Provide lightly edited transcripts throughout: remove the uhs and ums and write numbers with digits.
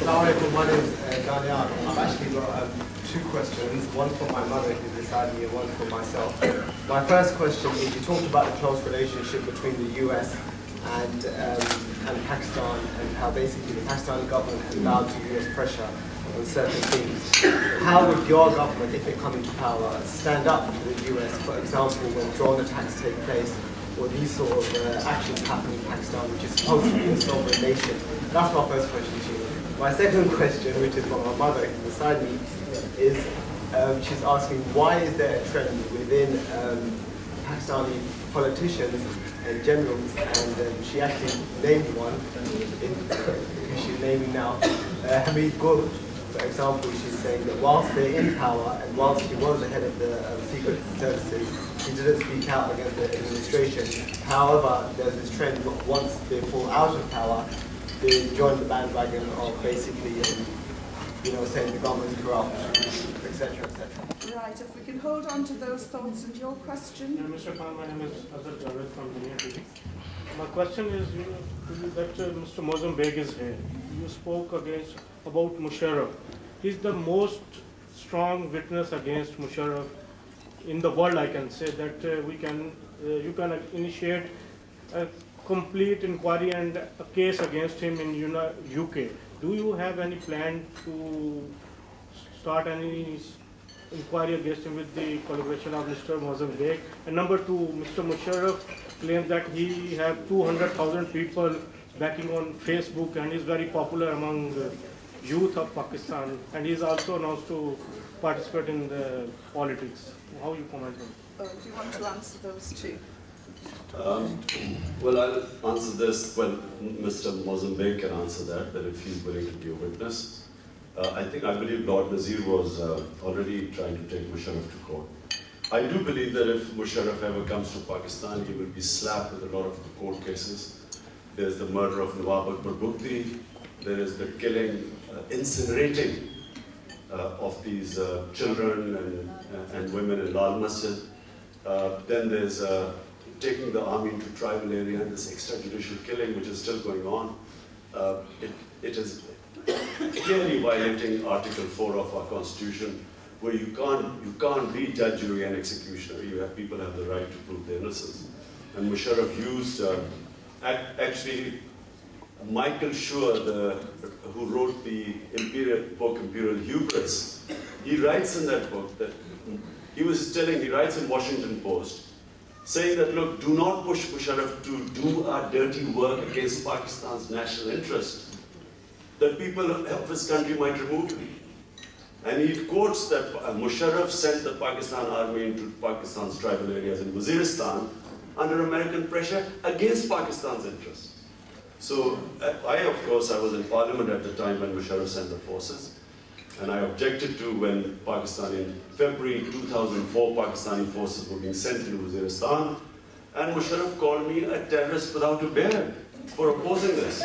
Assalamualaikum, my name is Daniel. I've actually got two questions, one for my mother who's beside me and one for myself. My first question is, you talked about the close relationship between the US and Pakistan, and how basically the Pakistani government has bowed to US pressure on certain things. How would your government, if it come into power, stand up to the US, for example, when drone attacks take place, or these sort of actions happen in Pakistan, which is supposed to be a sovereign nation? That's my first question to you. My second question, which is from my mother who's beside me, is she's asking, why is there a trend within Pakistani politicians and generals, and she actually named one, who she's naming now, Hamid Gul, for example. She's saying that whilst they're in power, and whilst he was the head of the secret services, he didn't speak out against the administration. However, there's this trend, once they fall out of power, they join the bandwagon of basically, saying the government is corrupt, etc., etc. Right, if we can hold on to those thoughts and your question. Yeah, Mr. Khan, my name is Azhar Javed from Dunia TV. My question is, that Mr. Mozambique is here. You spoke about Musharraf. He's the most strong witness against Musharraf in the world. I can say that you can initiate a complete inquiry and a case against him in UK. Do you have any plan to start any inquiry against him with the collaboration of Mr. Mozambique? And number two, Mr. Musharraf claims that he has 200,000 people backing on Facebook, and is very popular among the youth of Pakistan, and he's also announced to participate in the politics. How you comment on it? Do you want to answer those two? Well, I'll answer this. Well, Mr. Mozambique can answer that if he's willing to be a witness. I believe Lord Nazir was already trying to take Musharraf to court. I do believe that if Musharraf ever comes to Pakistan, he will be slapped with a lot of the court cases. There's the murder of Nawab Akbar Bugti. There is the killing, incinerating of these children and women in Lal Masjid. Then there's taking the army into tribal area, and this extrajudicial killing which is still going on. It is clearly violating Article 4 of our Constitution, where you can't be judge, jury, and executioner. People have the right to prove their innocence. And Musharraf used, actually, Michael Schur, who wrote the book Imperial Hubris, he writes in that book that he writes in Washington Post, saying that, look, do not push Musharraf to do our dirty work against Pakistan's national interest, that people of his country might remove him. And he quotes that Musharraf sent the Pakistan army into Pakistan's tribal areas in Waziristan under American pressure against Pakistan's interests. So of course, I was in Parliament at the time when Musharraf sent the forces, and I objected to when Pakistan, in February 2004, Pakistani forces were being sent into Waziristan, and Musharraf called me a terrorist without a beard for opposing this.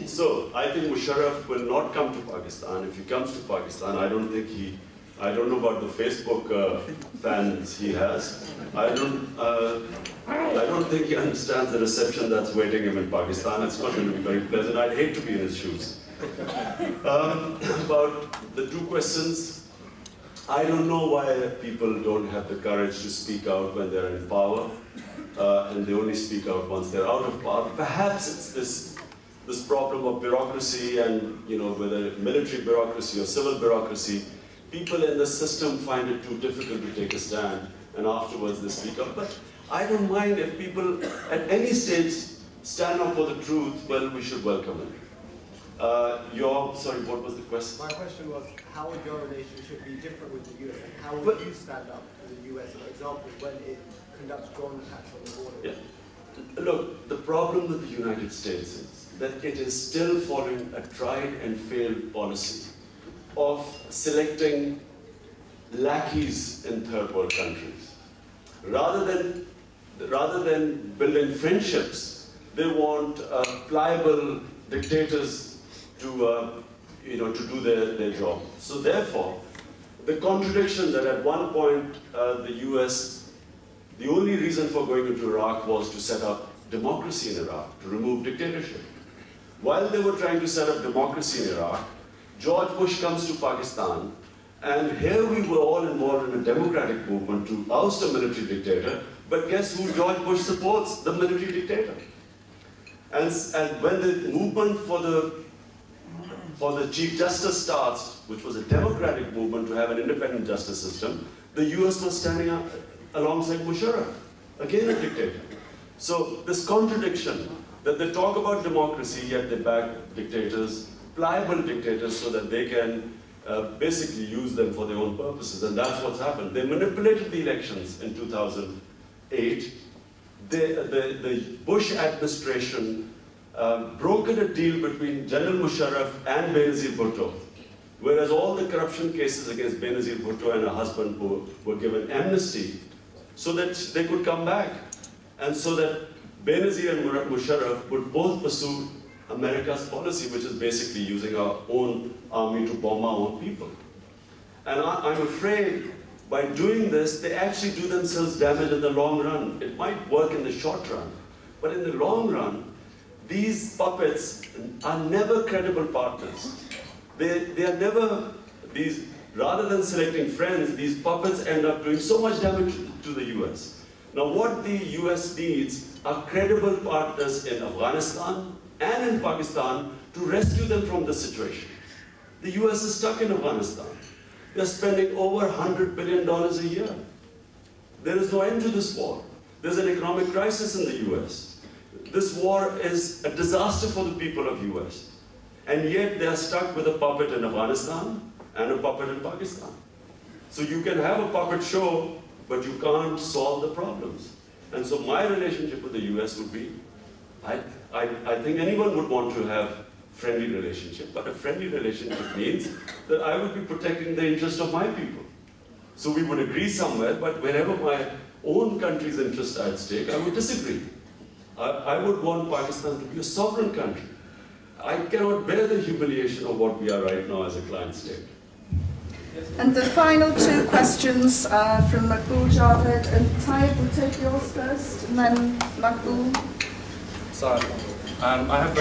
So I think Musharraf will not come to Pakistan. If he comes to Pakistan, I don't know about the Facebook fans he has. I don't think he understands the reception that's waiting him in Pakistan. It's not going to be very pleasant. I'd hate to be in his shoes. About the two questions, I don't know why people don't have the courage to speak out when they're in power, and they only speak out once they're out of power. Perhaps it's this problem of bureaucracy, and whether military bureaucracy or civil bureaucracy, people in the system find it too difficult to take a stand, and afterwards they speak up. But I don't mind if people at any stage stand up for the truth. Well, we should welcome it. Sorry, what was the question? My question was, how would your relationship be different with the US, and how would you stand up for the US, for example, when it conducts drone attacks on the border? Yeah. Look, the problem with the United States is that it is still following a tried and failed policy of selecting lackeys in third world countries. Rather than building friendships, they want pliable dictators to do their job. So therefore, the contradiction that at one point the US, the only reason for going into Iraq was to set up democracy in Iraq, to remove dictatorship. while they were trying to set up democracy in Iraq, George Bush comes to Pakistan, and here we were all involved in a democratic movement to oust a military dictator, but guess who George Bush supports? The military dictator. And when the movement for the Chief Justice starts, which was a democratic movement to have an independent justice system, the US was standing up alongside Musharraf, again a dictator. So this contradiction, that they talk about democracy, yet they back dictators, pliable dictators, so that they can basically use them for their own purposes, and that's what's happened. They manipulated the elections in 2008. The Bush administration brokered a deal between General Musharraf and Benazir Bhutto, whereas all the corruption cases against Benazir Bhutto and her husband were given amnesty so that they could come back, and so that Benazir and Musharraf would both pursue America's policy, which is basically using our own army to bomb our own people. And I'm afraid by doing this, they actually do themselves damage in the long run. It might work in the short run, but in the long run, these puppets are never credible partners. They are never these, rather than selecting friends, these puppets end up doing so much damage to the US. Now what the US needs are credible partners in Afghanistan and in Pakistan to rescue them from this situation. The US is stuck in Afghanistan. They're spending over $100 billion a year. There is no end to this war. There's an economic crisis in the US. This war is a disaster for the people of US. And yet they are stuck with a puppet in Afghanistan and a puppet in Pakistan. So you can have a puppet show, but you can't solve the problems. And so my relationship with the US would be, I think anyone would want to have friendly relationship, but a friendly relationship means that I would be protecting the interest of my people. So we would agree somewhere, but wherever my own country's interests are at stake, I would disagree. I would want Pakistan to be a sovereign country. I cannot bear the humiliation of what we are right now as a client state. And the final two questions are from Maqbool Javed, and Tayyip will take yours first, and then Maqbool. Sorry. I've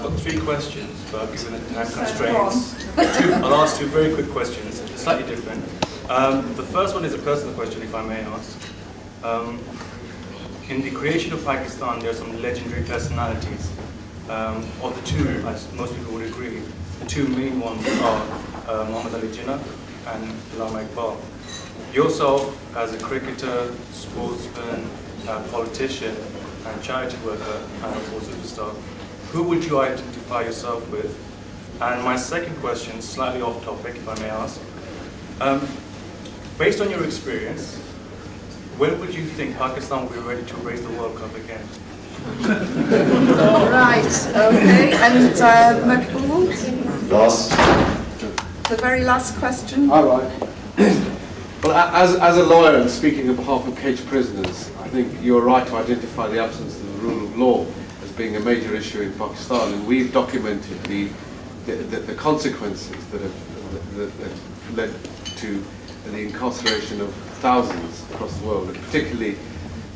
got three questions, but given the time constraints, I'll ask two very quick questions, slightly different. The first one is a personal question, if I may ask. In the creation of Pakistan, there are some legendary personalities. Of the two, as most people would agree, the two main ones are Muhammad Ali Jinnah and Allama Iqbal. Yourself, as a cricketer, sportsman, politician, and charity worker, and of course superstar, who would you identify yourself with? And my second question, slightly off topic, if I may ask, based on your experience, when would you think Pakistan will be ready to raise the World Cup again? Right, okay, and Maqbool? Last. The very last question. All right. Well, as a lawyer and speaking on behalf of caged prisoners, I think you're right to identify the absence of the rule of law as being a major issue in Pakistan, and we've documented the consequences that have led to the incarceration of thousands across the world, and particularly,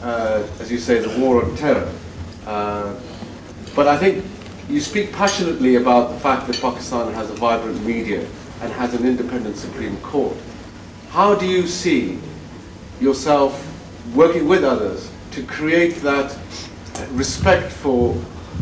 as you say, the war on terror. But I think you speak passionately about the fact that Pakistan has a vibrant media and has an independent Supreme Court. How do you see yourself working with others to create that respect for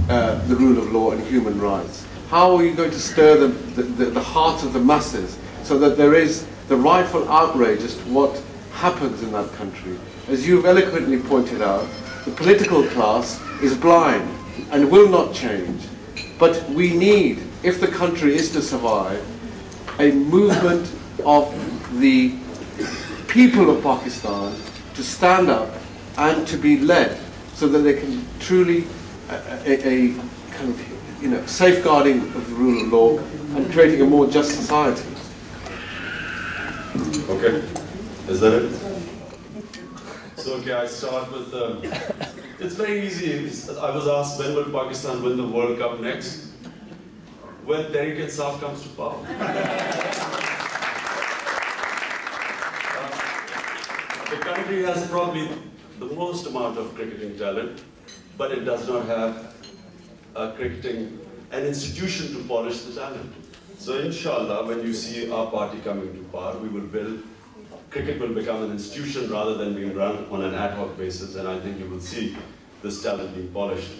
the rule of law and human rights? How are you going to stir the hearts of the masses so that there is the rightful outrage as to what happens in that country? As you've eloquently pointed out, the political class is blind and will not change. But we need, if the country is to survive, a movement of the people of Pakistan to stand up and to be led so that they can truly a kind of safeguarding of the rule of law and creating a more just society. Okay, is that it? So okay, I start with it's very easy. I was asked when will Pakistan win the World Cup next? When Tehreek Insaf comes to power. The country has probably the most amount of cricketing talent, but it does not have a cricketing an institution to polish the talent. So inshallah, when you see our party coming to power, we will build, cricket will become an institution rather than being run on an ad hoc basis, and I think you will see this talent being polished.